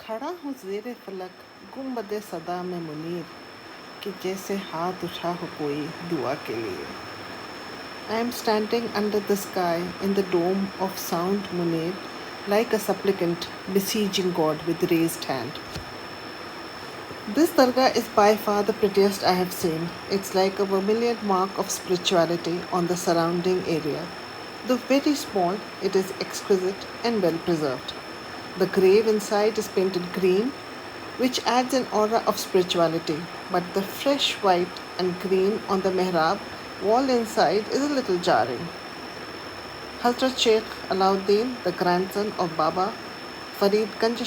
खड़ा हूँ ज़ेरे फलक गुंबदे सदा में मुनीर कि जैसे हाथ उठा हो कोई दुआ के लिए. I am standing under the sky in the dome of sound Munir like a supplicant besieging God with raised hand. This dargah is by far the prettiest I have seen. It's like a vermilion mark of spirituality on the surrounding area. Though very small, it is exquisite and well preserved. The grave inside is painted green, which adds an aura of spirituality, but the fresh white and green on the mihrab wall inside is a little jarring. Hazrat Sheikh Alauddin, the grandson of Baba Farid Ganj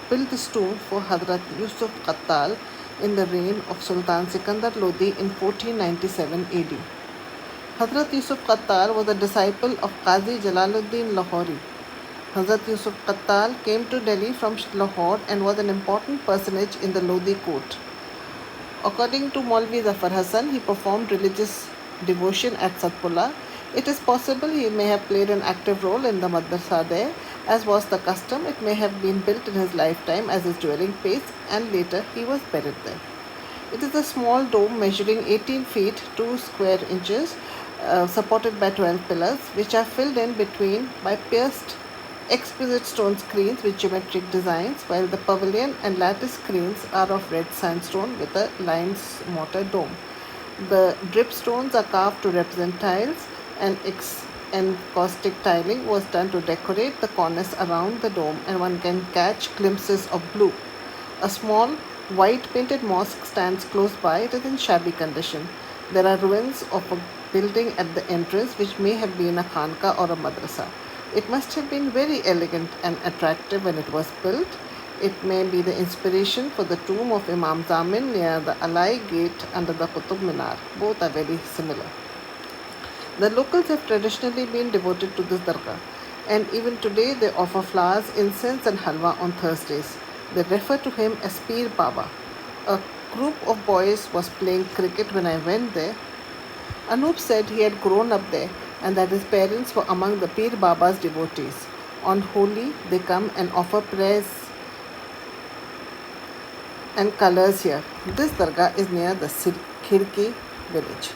built this tomb for Hazrat Yusuf Qattal in the reign of Sultan Sikandar Lodi in 1497 AD. Hazrat Yusuf Qattal was a disciple of Qazi Jalaluddin Lahori. Hazrat Yusuf Qattal came to Delhi from Lahore and was an important personage in the Lodi court. According to Maulvi Zafar Hasan, he performed religious devotion at Satpura. It is possible he may have played an active role in the madrasa there, as was the custom. It may have been built in his lifetime as his dwelling place, and later he was buried there. It is a small dome measuring 18 feet 2 square inches, supported by 12 pillars, which are filled in between by pierced exquisite stone screens with geometric designs, while the pavilion and lattice screens are of red sandstone with a lime mortar dome. The drip stones are carved to represent tiles, and encaustic tiling was done to decorate the cornice around the dome, and one can catch glimpses of blue. A small white painted mosque stands close by. It is in shabby condition. There are ruins of a building at the entrance which may have been a khanka or a madrasa. It must have been very elegant and attractive when it was built. It may be the inspiration for the tomb of Imam Zamin near the Alai gate under the Qutub Minar. Both are very similar. The locals have traditionally been devoted to this dargah, and even today they offer flowers, incense and halwa on Thursdays. They refer to him as Peer Baba. A group of boys was playing cricket when I went there. Anup said he had grown up there and that his parents were among the Peer Baba's devotees. On Holi, they come and offer prayers and colors here. This dargah is near the Khirki village.